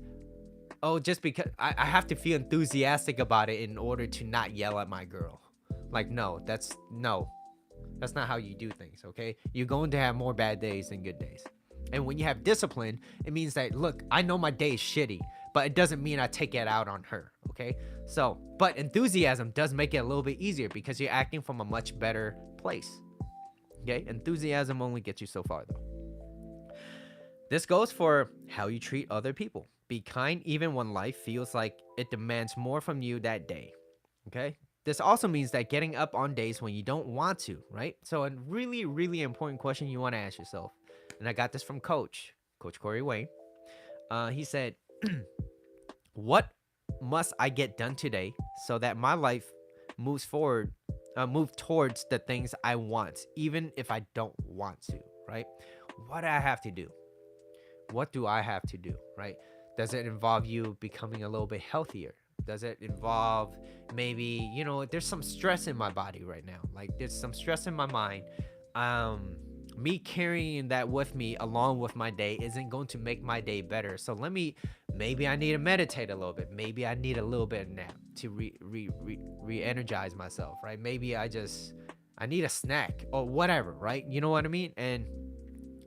oh, just because I have to feel enthusiastic about it in order to not yell at my girl. Like, no, that's not how you do things, okay? You're going to have more bad days than good days. And when you have discipline, it means that, look, I know my day is shitty, but it doesn't mean I take it out on her. Okay. So, but enthusiasm does make it a little bit easier because you're acting from a much better place. Okay. Enthusiasm only gets you so far, though. This goes for how you treat other people. Be kind even when life feels like it demands more from you that day. Okay? This also means that getting up on days when you don't want to, right? So, a really, really important question you want to ask yourself. And I got this from Coach Corey Wayne. He said, what must I get done today so that my life moves forward, move towards the things I want, even if I don't want to, right? What do I have to do? What do I have to do, right? Does it involve you becoming a little bit healthier? Does it involve maybe, there's some stress in my body right now. Like there's some stress in my mind. Me carrying that with me along with my day isn't going to make my day better. So maybe I need to meditate a little bit. Maybe I need a little bit of nap to re-energize myself, right? Maybe I need a snack or whatever, right? You know what I mean? And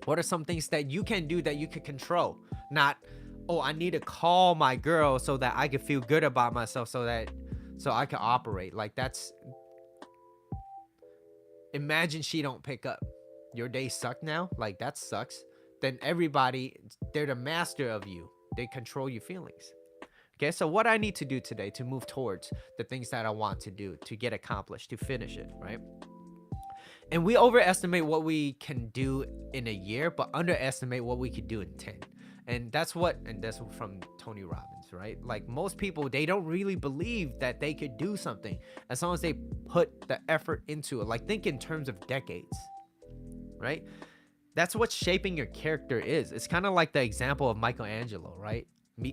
what are some things that you can do that you can control? Not, oh, I need to call my girl so that I can feel good about myself so I can operate. Like imagine she don't pick up. Your day sucked now? Like that sucks. Then everybody, they're the master of you. They control your feelings. Okay, so what I need to do today to move towards the things that I want to do, to get accomplished, to finish it, right? And we overestimate what we can do in a year, but underestimate what we could do in 10. And that's from Tony Robbins, right? Like most people, they don't really believe that they could do something as long as they put the effort into it. Like think in terms of decades, right? That's what shaping your character is. It's kind of like the example of Michelangelo, right?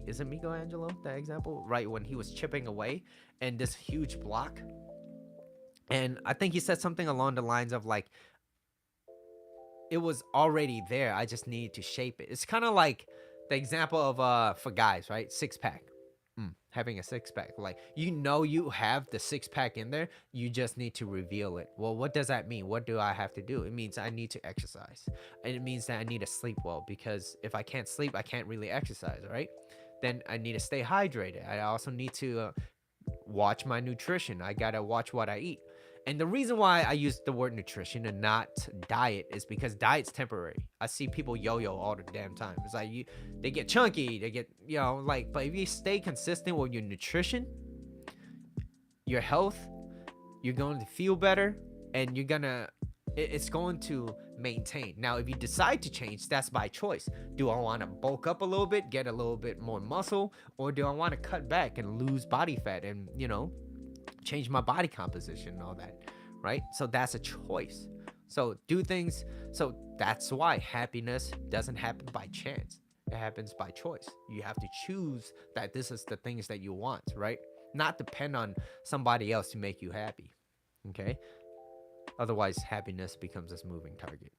Is it Michelangelo, that example? Right, when he was chipping away and this huge block. And I think he said something along the lines of like, it was already there. I just needed to shape it. It's kind of like the example of for guys, right? Six pack. Having a six pack. Like, you have the six pack in there. You just need to reveal it. Well, what does that mean? What do I have to do? It means I need to exercise. And it means that I need to sleep well, because if I can't sleep, I can't really exercise, right? Then I need to stay hydrated. I also need to watch my nutrition. I got to watch what I eat. And the reason why I use the word nutrition and not diet is because diet's temporary. I see people yo-yo all the damn time. It's like they get chunky, they get, but if you stay consistent with your nutrition, your health, you're going to feel better, and it's going to maintain. Now, if you decide to change, that's by choice. Do I want to bulk up a little bit, get a little bit more muscle, or do I want to cut back and lose body fat and, change my body composition and all that, right? So that's a choice. So do things. So that's why happiness doesn't happen by chance. It happens by choice. You have to choose that this is the things that you want, right? Not depend on somebody else to make you happy. Okay? Otherwise, happiness becomes this moving target.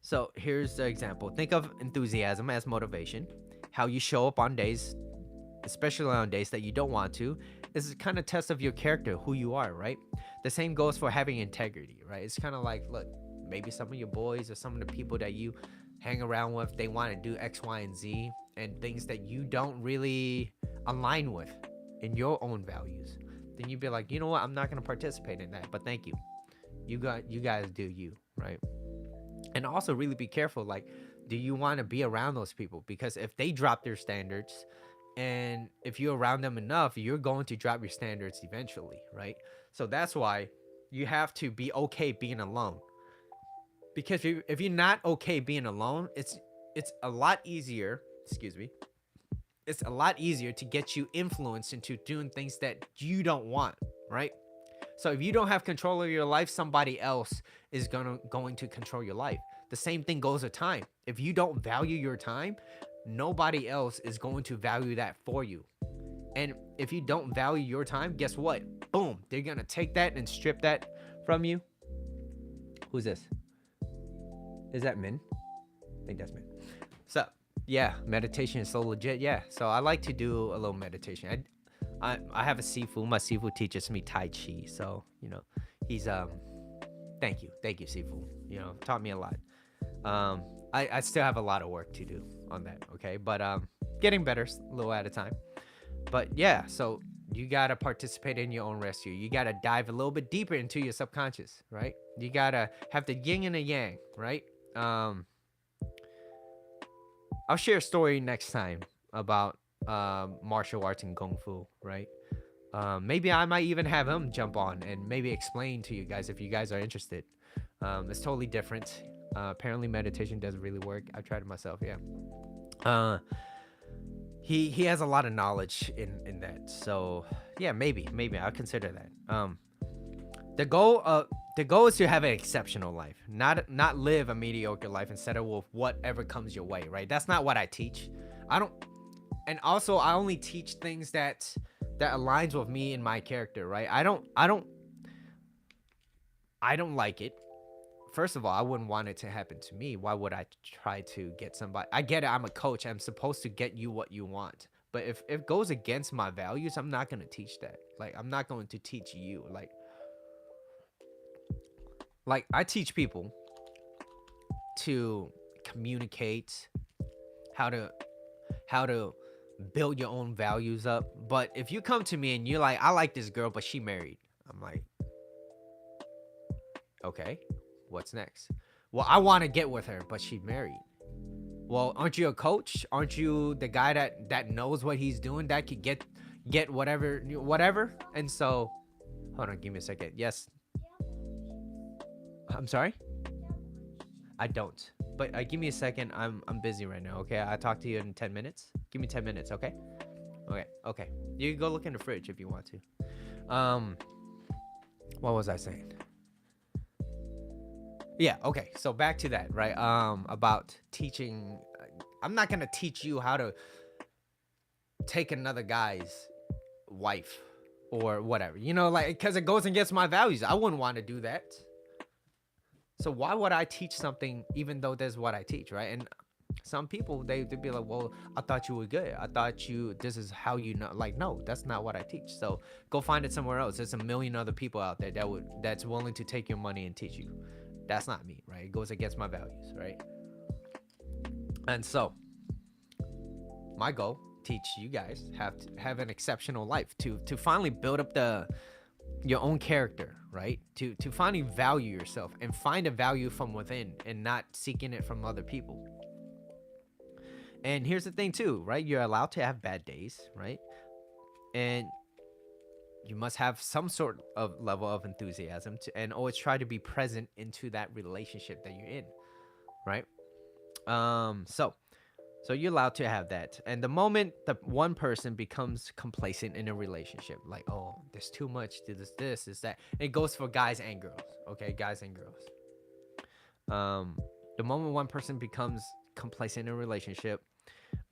So here's the example. Think of enthusiasm as motivation. How you show up on days, especially on days that you don't want to, is kind of test of your character, who you are, right? The same goes for having integrity, right? It's kind of like, look, maybe some of your boys or some of the people that you hang around with, they want to do X, Y, and Z, and things that you don't really align with in your own values. Then you'd be like, you know what? I'm not going to participate in that, but thank you. You guys do you, right? And also really be careful. Like, do you want to be around those people? Because if they drop their standards, and if you're around them enough, you're going to drop your standards eventually, right? So that's why you have to be okay being alone. Because if you're not okay being alone, it's a lot easier, it's a lot easier to get you influenced into doing things that you don't want, right? So if you don't have control of your life, somebody else is going to control your life. The same thing goes with time. If you don't value your time, nobody else is going to value that for you. And if you don't value your time, guess what? Boom, they're gonna take that and strip that from you. Who's this? Is that Min? I think that's Min. So yeah, meditation is so legit. Yeah, so I like to do a little meditation. I have a Sifu. My Sifu teaches me Tai Chi, so he's thank you Sifu. Taught me a lot. I still have a lot of work to do on that. Okay, but getting better a little at a time. But yeah, so you gotta participate in your own rescue. You gotta dive a little bit deeper into your subconscious, right? You gotta have the yin and the yang, right? Um, I'll share a story next time about martial arts and kung fu, right? Maybe I might even have him jump on and maybe explain to you guys if you guys are interested. It's totally different. Apparently, meditation does really work. I tried it myself. Yeah. Uh, he has a lot of knowledge in that. So yeah, maybe I'll consider that. The goal is to have an exceptional life, not live a mediocre life instead of with whatever comes your way. Right? That's not what I teach. I don't. And also, I only teach things that aligns with me and my character. Right? I don't like it. First of all, I wouldn't want it to happen to me. Why would I try to get somebody? I get it. I'm a coach. I'm supposed to get you what you want. But if it goes against my values, I'm not going to teach that. Like, I'm not going to teach you. Like I teach people to communicate, how to how to build your own values up. But if you come to me and you're like, I like this girl, but she married, I'm like, okay, what's next? Well, I want to get with her, but she's married. Well, aren't you a coach? Aren't you the guy that knows what he's doing, that could get whatever? And so, hold on, give me a second. Yes, I'm sorry. I don't. But give me a second. I'm busy right now. Okay, I'll talk to you in 10 minutes. Give me 10 minutes. Okay. Okay. Okay. You can go look in the fridge if you want to. What was I saying? Yeah. Okay. So back to that, right? About teaching. I'm not gonna teach you how to take another guy's wife or whatever. Like, because it goes against my values. I wouldn't want to do that. So why would I teach something even though that's what I teach, right? And some people they'd be like, well, I thought you were good. I thought this is how you know. Like, no, that's not what I teach. So go find it somewhere else. There's a million other people out there that's willing to take your money and teach you. That's not me, right? It goes against my values, right? And so my goal, teach you guys have an exceptional life, to finally build up your own character, right? To finally value yourself and find a value from within and not seeking it from other people. And here's the thing too, right? You're allowed to have bad days, right? And you must have some sort of level of enthusiasm and always try to be present into that relationship that you're in, right? So you're allowed to have that. And the moment the one person becomes complacent in a relationship, like, oh, there's too much, this is that. It goes for guys and girls, okay? Guys and girls. The moment one person becomes complacent in a relationship,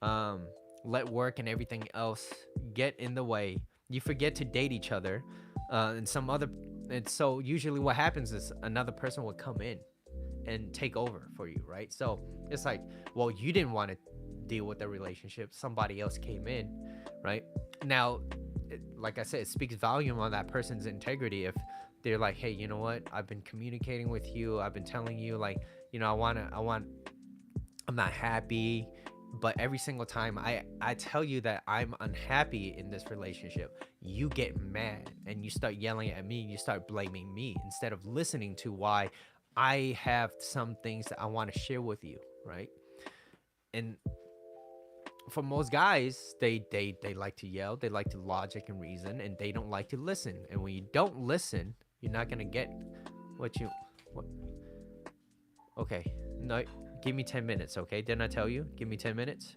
let work and everything else get in the way. You forget to date each other, and so usually what happens is another person will come in and take over for you, right? So it's like, well, you didn't want to deal with the relationship, somebody else came in, right? Now, like I said, it speaks volume on that person's integrity if they're like, hey, you know what, I've been communicating with you, I've been telling you, like, I'm not happy, but every single time I tell you that I'm unhappy in this relationship, you get mad and you start yelling at me, you start blaming me instead of listening to why I have some things that I want to share with you, right? And for most guys, they like to yell, they like to logic and reason, and they don't like to listen. And when you don't listen, you're not gonna get what. Okay, no, give me 10 minutes, okay? Didn't I tell you? Give me 10 minutes.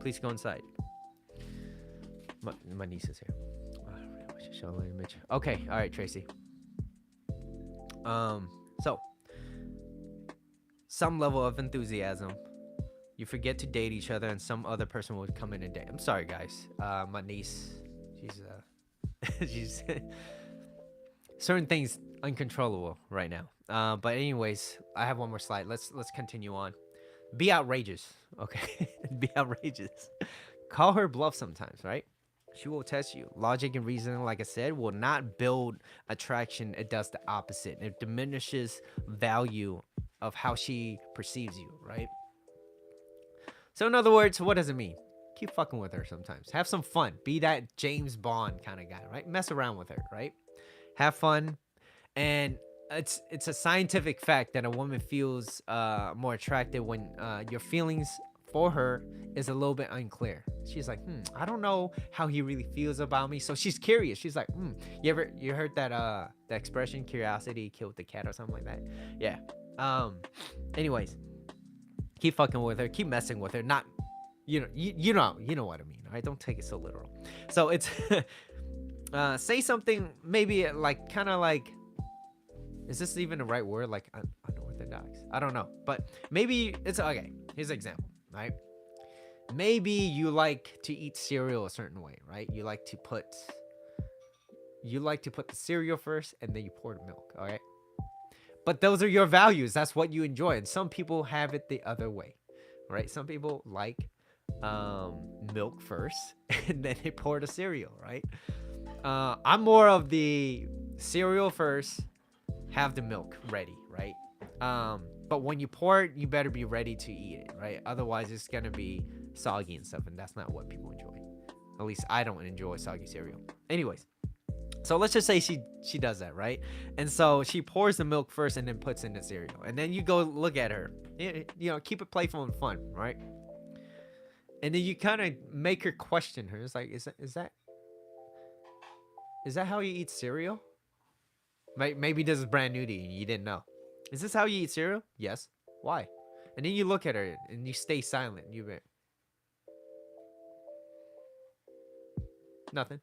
Please go inside. My niece is here. Okay, all right, Tracy. So some level of enthusiasm. You forget to date each other, and some other person would come in and date. I'm sorry, guys. My niece, she's certain things uncontrollable right now. But anyways, I have one more slide. Let's continue on. Be outrageous, okay? Be outrageous. Call her bluff sometimes, right? She will test you. Logic and reasoning, like I said, will not build attraction. It does the opposite. It diminishes value of how she perceives you, right? So in other words, what does it mean? Keep fucking with her sometimes. Have some fun. Be that James Bond kind of guy, right? Mess around with her, right? Have fun. And it's a scientific fact that a woman feels more attracted when your feelings for her is a little bit unclear. She's like, I don't know how he really feels about me. So she's curious. She's like, you heard that the expression curiosity killed the cat or something like that? Yeah. Anyways, keep fucking with her, keep messing with her. Not, you know what I mean. All right, don't take it so literal. So it's say something maybe like kind of like, is this even the right word? Like unorthodox? I don't know, but maybe it's okay. Here's an example, right? Maybe you like to eat cereal a certain way, right? You like to put the cereal first and then you pour the milk, all right? But those are your values. That's what you enjoy. And some people have it the other way, right? Some people like milk first and then they pour the cereal, right? I'm more of the cereal first, have the milk ready, right? But when you pour it, you better be ready to eat it, right? Otherwise, it's gonna be soggy and stuff, and that's not what people enjoy. At least I don't enjoy soggy cereal. Anyways, so let's just say she does that, right? And so she pours the milk first and then puts in the cereal, and then you go look at her. Keep it playful and fun, right? And then you kind of make her question her. It's like, is that how you eat cereal? Maybe this is brand new to you and you didn't know. Is this how you eat cereal? Yes. Why? And then you look at her and you stay silent. You be nothing.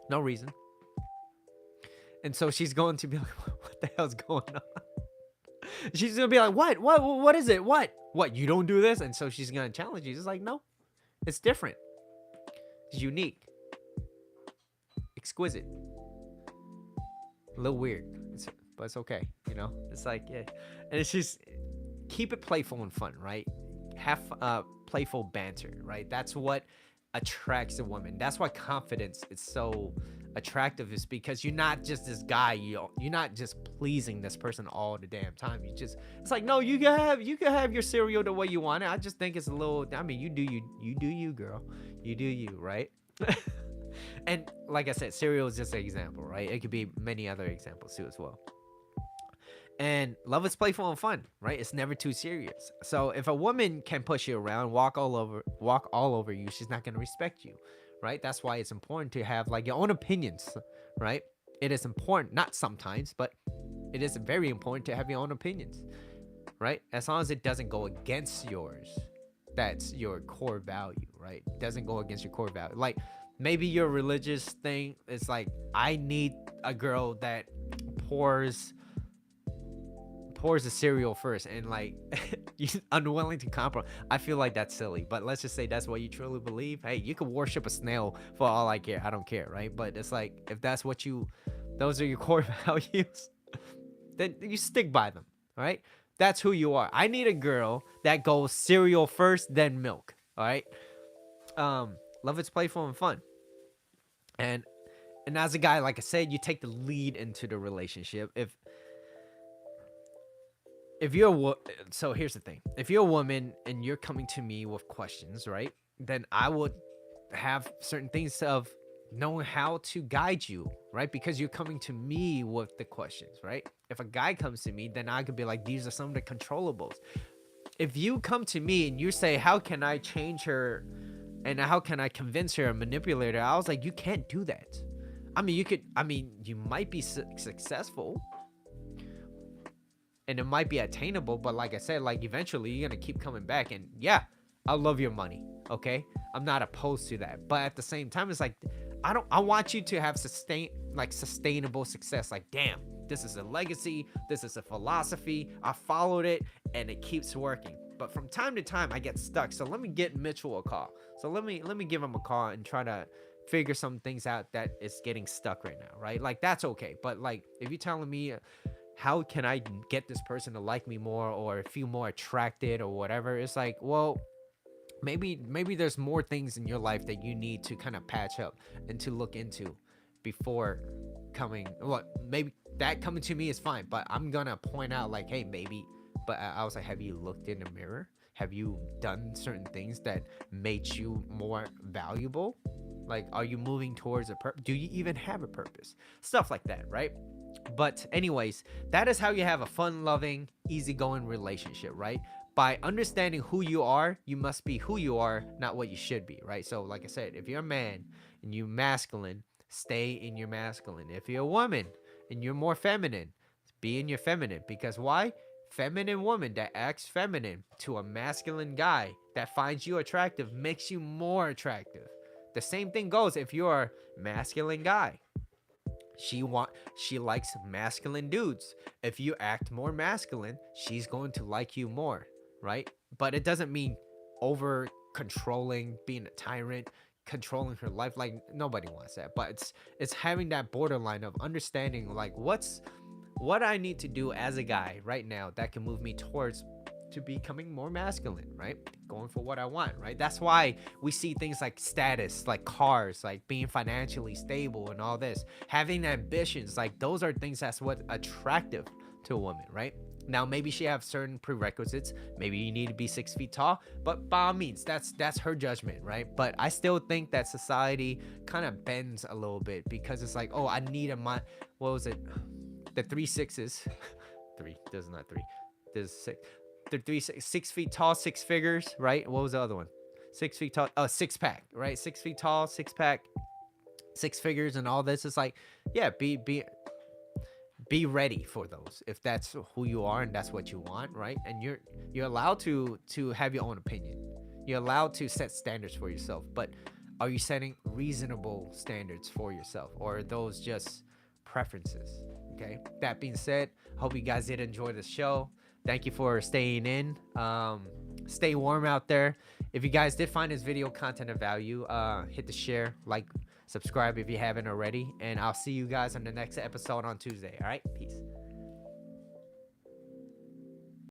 No reason. And so she's going to be like, what the hell's going on? She's going to be like, what is it? What, you don't do this? And so she's going to challenge you. It's like, no, it's different. It's unique. Exquisite. A little weird, but it's okay. It's like, yeah. And it's just keep it playful and fun, right? Have playful banter, right? That's what attracts a woman. That's why confidence is so attractive, is because you're not just this guy. You're not just pleasing this person all the damn time. It's like, no, you can have your cereal the way you want it. I just think it's a little, I mean, you do you, girl. You do you, right? And like I said, cereal is just an example, right? It could be many other examples too as well. And love is playful and fun, right? It's never too serious. So if a woman can push you around, walk all over you, she's not going to respect you, right? That's why it's important to have like your own opinions, right? It is important, not sometimes, but it is very important to have your own opinions, right? As long as it doesn't go against yours, that's your core value, right? It doesn't go against your core value. Like maybe your religious thing is like, I need a girl that pours the cereal first, and like you're unwilling to compromise. I feel like that's silly, but let's just say that's what you truly believe. Hey, you could worship a snail for all I care. I don't care, right? But it's like, if that's what those are your core values, then you stick by them, all right? That's who you are. I need a girl that goes cereal first, then milk, all right? Love is playful and fun. And as a guy, like I said, you take the lead into the relationship. So here's the thing. If you're a woman and you're coming to me with questions, right? Then I would have certain things of knowing how to guide you, right? Because you're coming to me with the questions, right? If a guy comes to me, then I could be like, these are some of the controllables. If you come to me and you say, how can I change her and how can I convince her and manipulate her? I was like, you can't do that. You might be successful and it might be attainable, but like I said, like eventually you're gonna keep coming back. And yeah, I love your money, okay? I'm not opposed to that, but at the same time, it's like, I want you to have sustainable success. Like, damn, this is a legacy, this is a philosophy, I followed it and it keeps working. But from time to time I get stuck, so let me get Mitchell a call. So let me give him a call and try to figure some things out that is getting stuck right now, right? Like, that's okay. But like, if you're telling me how can I get this person to like me more or feel more attracted or whatever, it's like, well, maybe there's more things in your life that you need to kind of patch up and to look into before coming, what, maybe that coming to me is fine, but I'm gonna point out like, hey, maybe. But I was like, have you looked in the mirror? Have you done certain things that made you more valuable? Like, are you moving towards a purpose? Do you even have a purpose? Stuff like that, right? But anyways, that is how you have a fun-loving, easygoing relationship, right? By understanding who you are, you must be who you are, not what you should be, right? So like I said, if you're a man and you're masculine, stay in your masculine. If you're a woman and you're more feminine, be in your feminine. Because why? Feminine woman that acts feminine to a masculine guy that finds you attractive makes you more attractive. The same thing goes if you're a masculine guy. She likes masculine dudes. If you act more masculine, she's going to like you more, right? But it doesn't mean over controlling, being a tyrant, controlling her life. Like, nobody wants that. But it's having that borderline of understanding like what I need to do as a guy right now that can move me towards to becoming more masculine, right? Going for what I want, right? That's why we see things like status, like cars, like being financially stable and all this. Having ambitions, like those are things that's what attractive to a woman, right? Now maybe she have certain prerequisites. Maybe you need to be 6 feet tall, but by all means, that's her judgment, right? But I still think that society kind of bends a little bit because it's like, oh, I need what was it? The 3 6s. Three. There's not three. There's six. The 6 feet tall, 6 figures, right? What was the other one? 6 feet tall, 6-pack, right? 6 feet tall, 6-pack, 6 figures, and all this. It's like, yeah, be ready for those if that's who you are and that's what you want, right? And you're allowed to have your own opinion. You're allowed to set standards for yourself, but are you setting reasonable standards for yourself, or are those just preferences? Okay. That being said, hope you guys did enjoy the show. Thank you for staying in. Stay warm out there. If you guys did find this video content of value, hit the share, like, subscribe if you haven't already, and I'll see you guys on the next episode on Tuesday. All right, peace.